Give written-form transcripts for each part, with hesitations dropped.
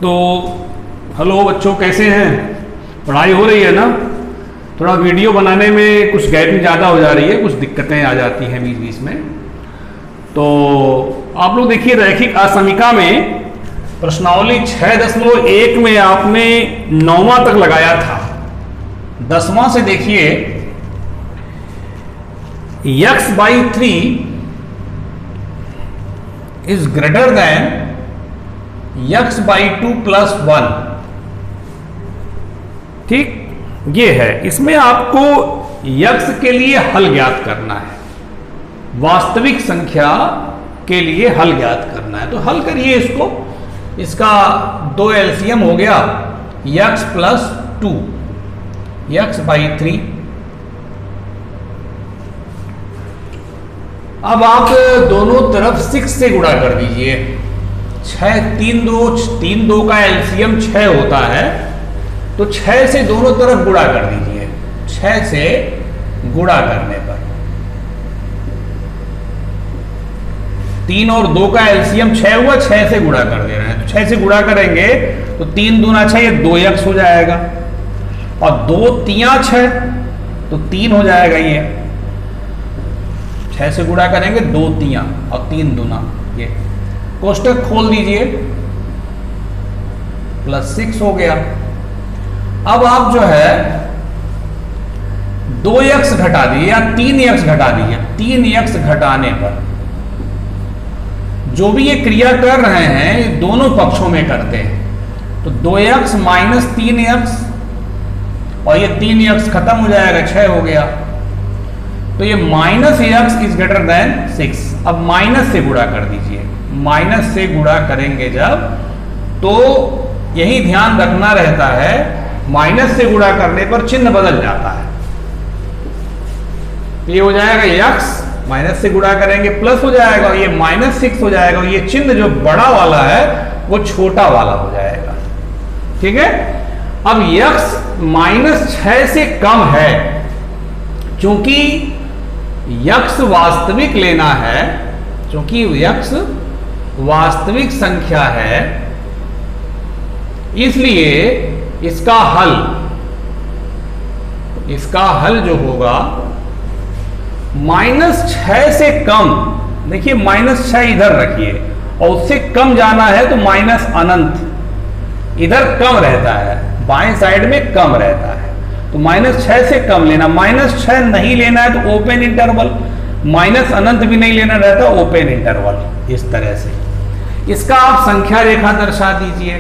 तो हेलो बच्चों, कैसे हैं? पढ़ाई हो रही है ना? थोड़ा वीडियो बनाने में कुछ गैपिंग ज़्यादा हो जा रही है, कुछ दिक्कतें आ जाती हैं बीच बीच में। तो आप लोग देखिए, रैखिक असमीका में प्रश्नावली 6.1 में आपने 9वां तक लगाया था। 10वां से देखिए, x/3 is greater than x/2 + 1। ठीक, ये है। इसमें आपको x के लिए हल ज्ञात करना है, वास्तविक संख्या के लिए हल ज्ञात करना है। तो हल करिए इसको। इसका 2 एलसीएम हो गया x + 2, x/3। अब आप दोनों तरफ 6 से गुणा कर दीजिए। 3 2 का एलसीएम 6 होता है, तो 6 से दोनों तरफ गुणा कर दीजिए। 6 से गुणा करने पर 3 और 2 का एलसीएम 6 हुआ, 6 से गुणा कर दे रहे हैं। तो 6 से गुणा करेंगे तो 3 दूना 6, ये 2x हो जाएगा, और 2 तियां 6, तो 3 हो जाएगा। ये 6 से गुणा करेंगे, 2 तियां और 3 दूना, ये कोष्टक खोल दीजिए, +6 हो गया। अब आप जो है 2x घटा दीजिए या 3x घटा दीजिए। 3x घटाने पर जो भी ये क्रिया कर रहे हैं, ये दोनों पक्षों में करते हैं। तो 2x - 3x, और ये 3x खत्म हो जाएगा, 6 हो गया। तो ये -x इज ग्रेटर देन 6। अब माइनस से गुणा कर दीजिए। माइनस से गुणा करेंगे जब, तो यही ध्यान रखना रहता है, माइनस से गुणा करने पर चिन्ह बदल जाता है। तो ये हो जाएगा x, माइनस से गुणा करेंगे प्लस हो जाएगा, ये -6 हो जाएगा। ये चिन्ह जो बड़ा वाला है वो छोटा वाला हो जाएगा। ठीक है। अब x -6 से कम है, क्योंकि x वास्तविक लेना है, क्योंकि x वास्तविक संख्या है, इसलिए इसका हल जो होगा -6 से कम। देखिए, -6 इधर रखिए, और उससे कम जाना है तो -अनंत इधर कम रहता है, बाएं साइड में कम रहता है। तो -6 से कम लेना। -6 नहीं लेना है तो ओपन इंटरवल, -अनंत भी नहीं लेना रहता, ओपन इंटरवल। इस तरह से इसका आप संख्या रेखा दर्शा दीजिए।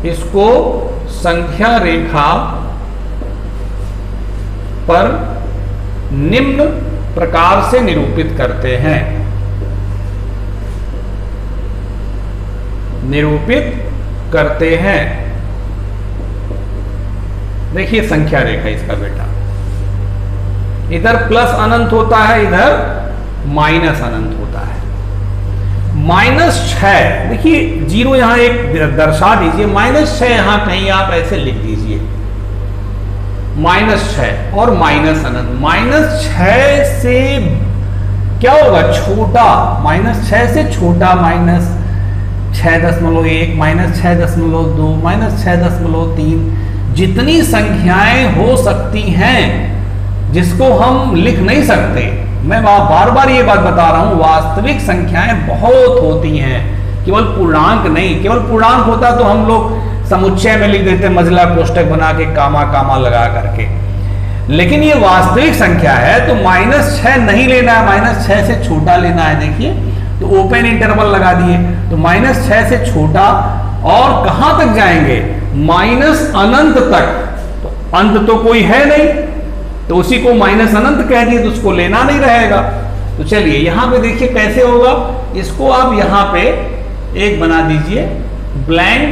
इसको संख्या रेखा पर निम्न प्रकार से निरूपित करते हैं। देखिए संख्या रेखा इसका बेटा, इधर प्लस अनंत होता है, इधर माइनस अनंत होता है। -6, देखिए 0 यहां एक दर्शा दीजिए। -6 यहां कहीं आप ऐसे लिख दीजिए, -6 और माइनस अनंत। -6 से क्या होगा? छोटा। -6 से छोटा, -6.1, -6.2, -6.3, जितनी संख्याएं हो सकती हैं जिसको हम लिख नहीं सकते। मैं बार बार ये बात बता रहा हूं, वास्तविक संख्याएं बहुत होती हैं, केवल पूर्णांक नहीं। केवल पूर्णांक होता तो हम लोग समुच्चय में लिख देते, मजला कोष्टक बना के, कामा लगा करके। लेकिन ये वास्तविक संख्या है, तो -6 नहीं लेना है, -6 से छोटा लेना है। देखिए, तो ओपन इंटरवल लगा दिए, तो -6 से छोटा, और कहां तक जाएंगे? -अनंत तक। तो अंत तो कोई है नहीं, तो उसी को -अनंत कह दिए, तो उसको लेना नहीं रहेगा। तो चलिए यहां पे देखिए कैसे होगा। इसको आप यहां पे एक बना दीजिए, ब्लैंक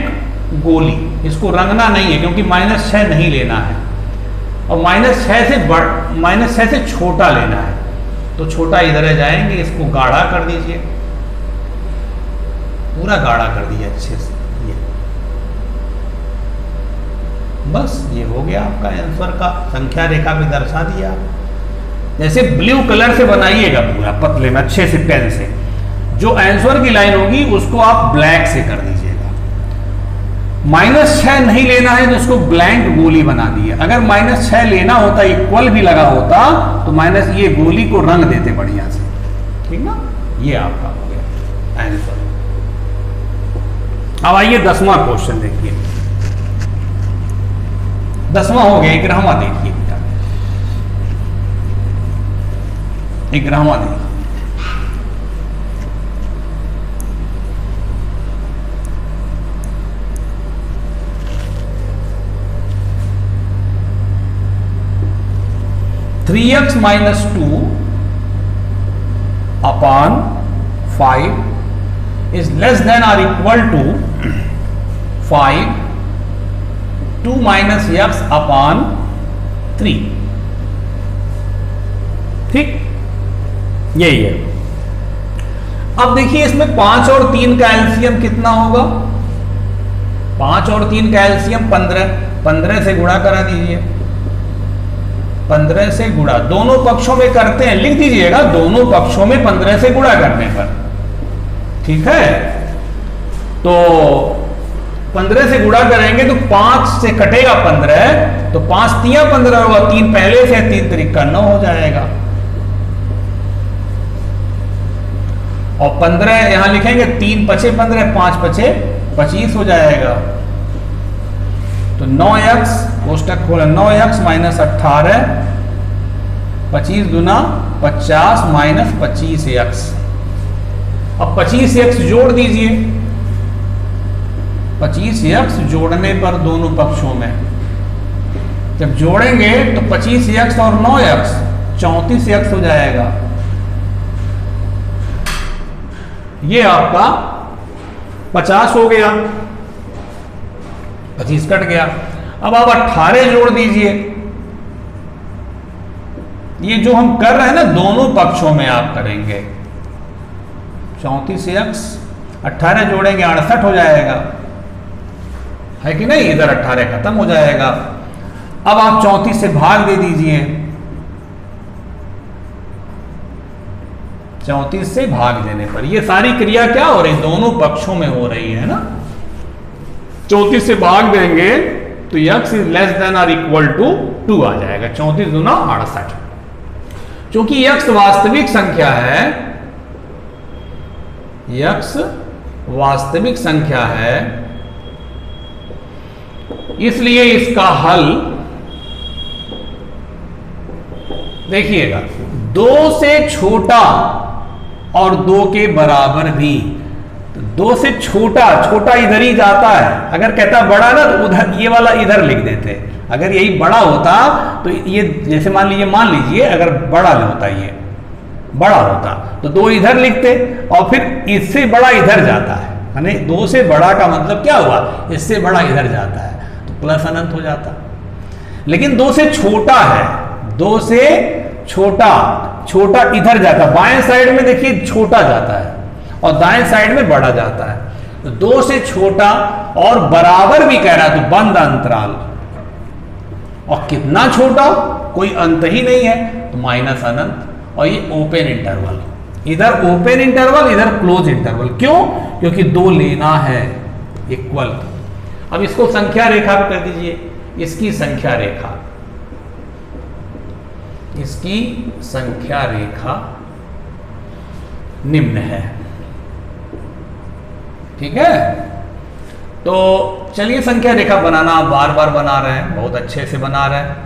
गोली। इसको रंगना नहीं है, क्योंकि -6 नहीं लेना है, और -6 से छोटा लेना है। तो छोटा इधर जाएंगे, इसको गाढ़ा कर दीजिए, पूरा गाढ़ा कर दीजिए अच्छे से। ये बस, ये हो गया आपका आंसर का संख्या रेखा भी दर्शा दिया। जैसे ब्लू कलर से बनाइएगा पूरा पतले में अच्छे से पेन से, जो आंसर की लाइन होगी उसको आप ब्लैक से कर दीजिएगा। -6 नहीं लेना है तो उसको ब्लैंक गोली बना दी है। अगर -6 लेना होता, इक्वल भी लगा होता, तो माइनस ये गोली को रंग देते बढ़िया से, ठीक ना। ये आपका हो गया आंसर। अब आइए 10वां क्वेश्चन देखिए। 10वां हो गया, 11वां देखिए बेटा, 11वां देखिए। Three x minus 2 upon 5 is less than और equal to 5 2 minus x upon 3, ठीक, यही है। अब देखिए इसमें 5 और 3 का एलसीएम कितना होगा? 5 और 3 का एलसीएम 15, 15 से गुणा करा दीजिए, 15 से गुणा, दोनों पक्षों में करते हैं, लिख दीजिएगा दोनों पक्षों में 15 से गुणा करने पर, ठीक है। तो 15 से गुणा करेंगे तो 5 से कटेगा 15, तो 5 तिया 15 होगा, 3 पहले से 3 तरीका 9 हो जाएगा, और 15 यहां लिखेंगे, 3 पचे 15, 5 पचे 25 हो जाएगा। तो 9x कोष्टक खोला, 9x माइनस 18, 25 गुना 50 माइनस 25x। अब 25x जोड़ दीजिए, 25x जोड़ने पर दोनों पक्षों में जब जोड़ेंगे तो 25x और 9x 34x हो जाएगा। ये आपका 50 हो गया, 25 कट गया। अब आप 18 जोड़ दीजिए, ये जो हम कर रहे हैं ना दोनों पक्षों में आप करेंगे, 34x 18 जोड़ेंगे 68 हो जाएगा, है कि नहीं, इधर 18 खत्म हो जाएगा। अब आप 34 से भाग दे दीजिए, 34 से भाग देने पर ये सारी क्रिया क्या हो रही, दोनों पक्षों में हो रही है ना। 34 से भाग देंगे तो x इज लेस देन और इक्वल टू 2 आ जाएगा, 34 गुना 68। क्योंकि x वास्तविक संख्या है, x वास्तविक संख्या है, इसलिए इसका हल देखिएगा 2 से छोटा और 2 के बराबर भी। 2 से छोटा, छोटा इधर ही जाता है, अगर कहता बड़ा ना तो उधर ये वाला इधर लिख देते। अगर यही बड़ा होता तो ये जैसे मान लीजिए अगर बड़ा होता, ये बड़ा होता तो 2 इधर लिखते और फिर इससे बड़ा इधर जाता है, यानी 2 से बड़ा का मतलब क्या हुआ, इससे बड़ा इधर जाता है तो प्लस अनंत हो जाता। लेकिन 2 से छोटा है, 2 से छोटा, छोटा इधर जाता, बाएं साइड में देखिए छोटा जाता है और दाएं साइड में बड़ा जाता है। तो 2 से छोटा और बराबर भी कह रहा है तो बंद अंतराल, और कितना छोटा कोई अंत ही नहीं है तो माइनस अनंत, और ये ओपन इंटरवल, इधर ओपन इंटरवल इधर क्लोज इंटरवल। क्यों? क्योंकि 2 लेना है इक्वल। अब इसको संख्या रेखा पे कर दीजिए, इसकी संख्या रेखा, इसकी संख्या रेखा निम्न है, ठीक है। तो चलिए संख्या रेखा बनाना आप बार बार बना रहे हैं, बहुत अच्छे से बना रहे हैं।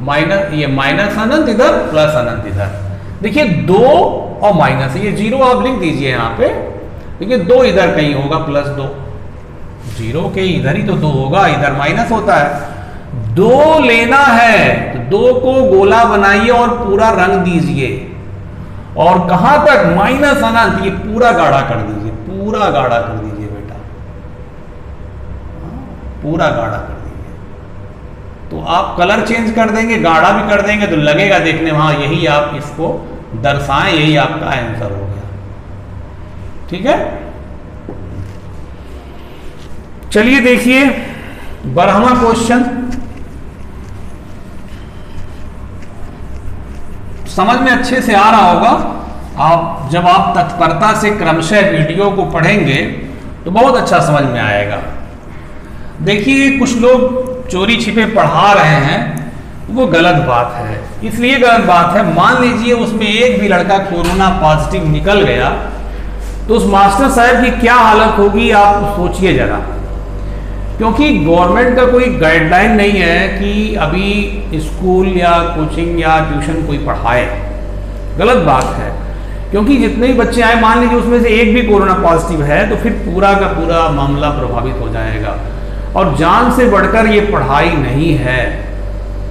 माइनस, ये माइनस अनंत इधर, प्लस अनंत इधर। देखिए 2 और माइनस, ये 0 आप लिख दीजिए यहाँ पे। देखिए 2 इधर कहीं होगा, प्लस 2, 0 के इधर ही तो 2 होगा, इधर माइनस होता है। 2 लेना है तो 2 को गोला बनाइए और पूरा रंग दीजिए, और कहां तक, माइनस अनंत, ये पूरा गाढ़ा कर दीजिए, पूरा गाढ़ा कर दीजिए बेटा, पूरा गाढ़ा कर दीजिए। तो आप कलर चेंज कर देंगे, गाढ़ा भी कर देंगे तो लगेगा देखने में, हाँ यही आप इसको दर्शाएं, यही आपका आंसर हो गया, ठीक है। चलिए देखिए 12वां क्वेश्चन, समझ में अच्छे से आ रहा होगा। आप जब आप तत्परता से क्रमशः वीडियो को पढ़ेंगे तो बहुत अच्छा समझ में आएगा। देखिए कुछ लोग चोरी छिपे पढ़ा रहे हैं, वो गलत बात है। इसलिए गलत बात है, मान लीजिए उसमें एक भी लड़का कोरोना पॉजिटिव निकल गया तो उस मास्टर साहब की क्या हालत होगी आप सोचिए जरा। क्योंकि गवर्नमेंट का कोई गाइडलाइन नहीं है कि अभी स्कूल या कोचिंग या ट्यूशन कोई पढ़ाए, गलत बात है। क्योंकि जितने भी बच्चे आए, मान लीजिए उसमें से एक भी कोरोना पॉजिटिव है तो फिर पूरा का पूरा मामला प्रभावित हो जाएगा। और जान से बढ़कर ये पढ़ाई नहीं है,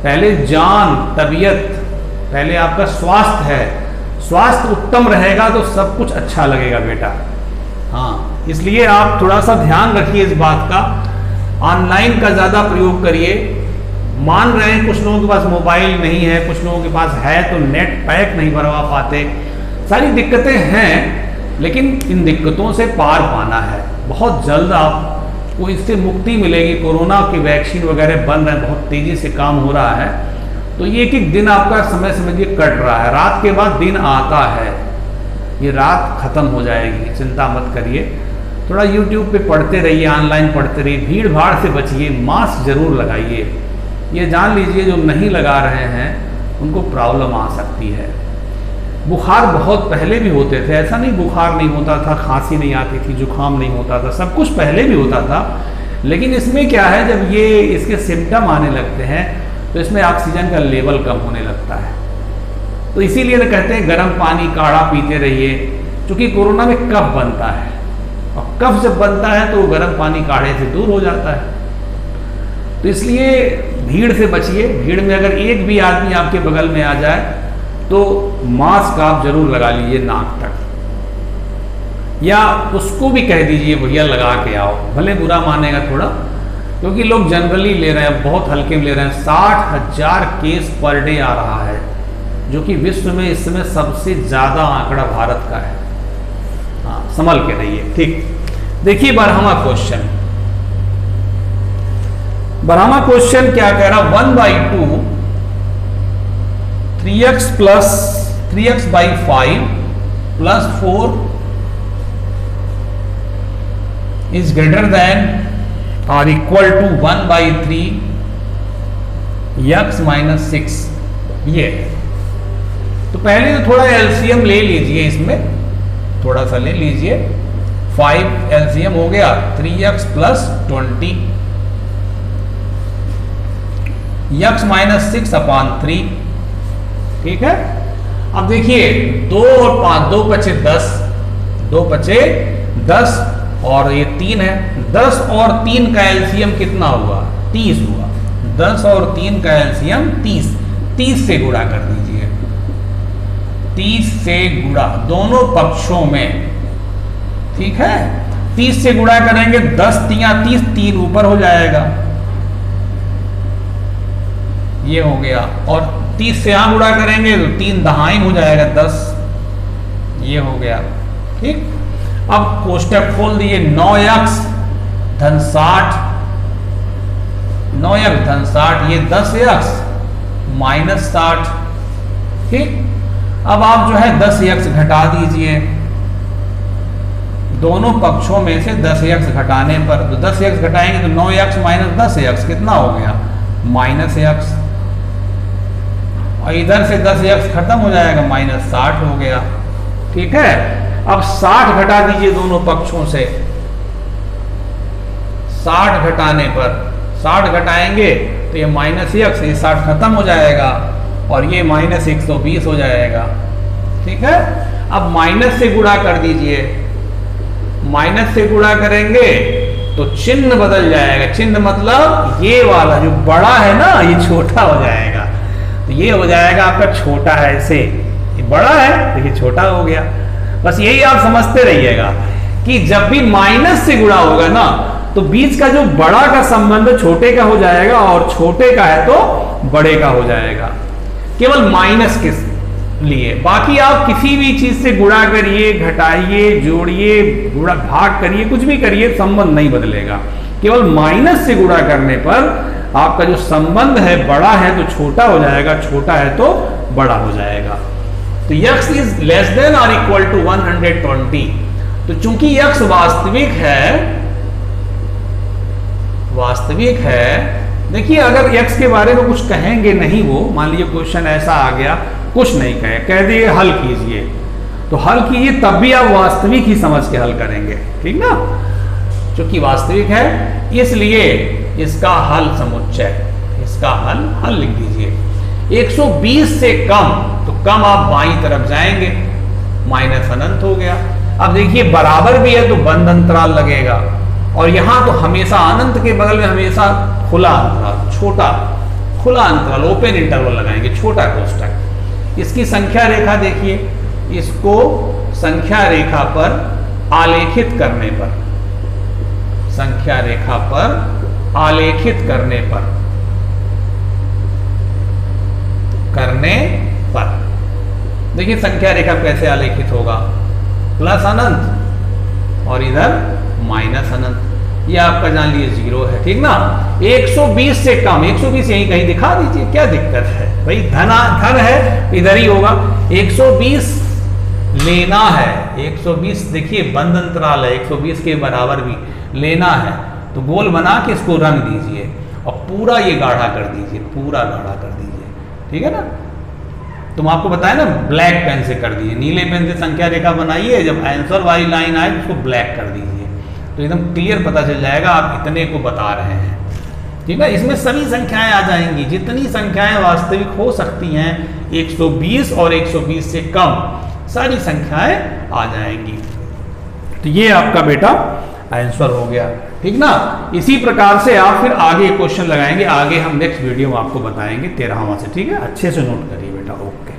पहले जान, तबीयत, पहले आपका स्वास्थ्य है। स्वास्थ्य उत्तम रहेगा तो सब कुछ अच्छा लगेगा बेटा। हाँ, इसलिए आप थोड़ा सा ध्यान रखिए इस बात का। ऑनलाइन का ज़्यादा प्रयोग करिए। मान रहे हैं कुछ लोगों के पास मोबाइल नहीं है, कुछ लोगों के पास है तो नेट पैक नहीं भरवा पाते, सारी दिक्कतें हैं, लेकिन इन दिक्कतों से पार पाना है। बहुत जल्द आपको इससे मुक्ति मिलेगी। कोरोना की वैक्सीन वगैरह बन रहे हैं, बहुत तेज़ी से काम हो रहा है। तो ये एक एक दिन आपका समय समझिए कट रहा है, रात के बाद दिन आता है, ये रात खत्म हो जाएगी, चिंता मत करिए। थोड़ा YouTube पे पढ़ते रहिए, ऑनलाइन पढ़ते रहिए, भीड़ भाड़ से बचिए, मास्क जरूर लगाइए। ये जान लीजिए जो नहीं लगा रहे हैं उनको प्रॉब्लम आ सकती है। बुखार बहुत पहले भी होते थे, ऐसा नहीं बुखार नहीं होता था, खांसी नहीं आती थी, जुकाम नहीं होता था, सब कुछ पहले भी होता था। लेकिन इसमें क्या है, जब ये इसके सिम्टम आने लगते हैं तो इसमें ऑक्सीजन का लेवल कम होने लगता है। तो इसीलिए ना कहते हैं गर्म पानी काढ़ा पीते रहिए, क्योंकि कोरोना में कफ बनता है और कफ जब बनता है तो गर्म पानी काढ़े से दूर हो जाता है। तो इसलिए भीड़ से बचिए। भीड़ में अगर एक भी आदमी आपके बगल में आ जाए तो मास्क आप जरूर लगा लीजिए नाक तक, या उसको भी कह दीजिए भैया लगा के आओ, भले बुरा मानेगा थोड़ा, क्योंकि लोग जनरली ले रहे हैं, बहुत हल्के में ले रहे हैं। 60,000 केस पर डे आ रहा है, जो कि विश्व में इस समय सबसे ज़्यादा आंकड़ा भारत का है। हाँ, संभल के रहिए, ठीक। देखिए बारहवां क्वेश्चन, बारहवां क्वेश्चन क्या कह रहा, 1/2 3x plus 3x by 5 plus 4 is greater than or equal to 1/3 x minus 6। ये तो पहले तो थोड़ा एलसीएम ले लीजिए, इसमें थोड़ा सा ले लीजिए। 5 एलसीएम हो गया 3x प्लस 20 x माइनस 6/3, ठीक है। अब देखिए 2 और 5, 2 पचे 10, 2 पचे 10 और ये 3 है। 10 और 3 का एलसीएम कितना हुआ, 30 हुआ। 10 और 3 का एलसीएम 30, 30 से गुणा कर दीजिए, 30 से गुणा दोनों पक्षों में, ठीक है। 30 से गुणा करेंगे 10 तिया 30, 3 ऊपर हो जाएगा, ये हो गया। और 30 से यहां गुणा करेंगे तो 3 दहाइन हो जाएगा 10, ये हो गया, ठीक। अब कोष्टक खोल दिए, 9x धन 60, 9x धन 60, ये 10x माइनस 60, ठीक। अब आप जो है 10x घटा दीजिए, दोनों पक्षों में से 10x घटाने पर, तो 10x घटाएंगे तो 9x माइनस 10x कितना हो गया, माइनस x। और इधर से 10x खत्म हो जाएगा, माइनस 60 हो गया, ठीक है। अब 60 घटा दीजिए दोनों पक्षों से, 60 घटाने पर, 60 घटाएंगे तो ये माइनस x, ये 60 खत्म हो जाएगा और ये माइनस 120 हो जाएगा, ठीक है। अब माइनस से गुणा कर दीजिए, माइनस से गुणा करेंगे तो चिन्ह बदल जाएगा। चिन्ह मतलब ये वाला जो बड़ा है ना, ये छोटा हो जाएगा, तो ये हो जाएगा आपका छोटा है, ऐसे ये बड़ा है तो ये छोटा हो गया। बस यही आप समझते रहिएगा कि जब भी माइनस से गुणा होगा ना तो बीच का जो बड़ा का संबंध छोटे का हो जाएगा और छोटे का है तो बड़े का हो जाएगा, केवल माइनस के लिए। बाकी आप किसी भी चीज से गुणा करिए, घटाइए, जोड़िए, गुणा भाग करिए, कुछ भी करिए, संबंध नहीं बदलेगा। केवल माइनस से गुणा करने पर आपका जो संबंध है, बड़ा है तो छोटा हो जाएगा, छोटा है तो बड़ा हो जाएगा। तो x इज लेस देन और इक्वल टू 120। तो चूंकि x वास्तविक है, वास्तविक है, देखिए अगर x के बारे में कुछ कहेंगे नहीं, वो मान लीजिए क्वेश्चन ऐसा आ गया, कुछ नहीं कहे, कह दिए हल कीजिए, तो हल कीजिए तब भी आप वास्तविक ही समझ के हल करेंगे, ठीक ना। क्योंकि वास्तविक है इसलिए इसका हल समुच्चय, इसका हल लिख दीजिए। 120 से कम, तो कम आप बाईं तरफ जाएंगे, माइनस अनंत हो गया। अब देखिए बराबर भी है तो बंद अंतराल लगेगा, और यहां तो हमेशा अनंत के बगल में हमेशा खुला अंतराल, छोटा खुला अंतराल, ओपन इंटरवल लगाएंगे, छोटा कोष्टक। इसकी संख्या रेखा देखिए, इसको संख्या रेखा पर आलेखित करने पर, संख्या रेखा पर आलेखित करने पर देखिए संख्या रेखा कैसे आलेखित होगा, प्लस अनंत और इधर माइनस अनंत, ये आपका जान लीजिए 0 है, ठीक ना। 120 से कम, 120 यहीं कहीं दिखा दीजिए, क्या दिक्कत है भाई, धन है इधर ही होगा। 120 लेना है, 120 देखिए बंद अंतराल है, 120 के बराबर भी लेना है, तो गोल बना के इसको रंग दीजिए और पूरा ये गाढ़ा कर दीजिए, पूरा गाढ़ा कर दीजिए, ठीक है ना। तुम आपको बताया ना ब्लैक पेन से कर दीजिए, नीले पेन से संख्या रेखा बनाइए, जब आंसर वाली लाइन आए तो उसको ब्लैक कर दीजिए, तो एकदम क्लियर पता चल जाएगा आप इतने को बता रहे हैं, ठीक है। इसमें सभी संख्याएं आ जाएंगी, जितनी संख्याएं वास्तविक हो सकती हैं, 120 और 120 से कम सारी संख्याएं आ जाएंगी। तो ये आपका बेटा आंसर हो गया, ठीक ना। इसी प्रकार से आप फिर आगे क्वेश्चन लगाएंगे, आगे हम नेक्स्ट वीडियो में आपको बताएंगे 13वां से, ठीक है। अच्छे से नोट करिए बेटा, ओके।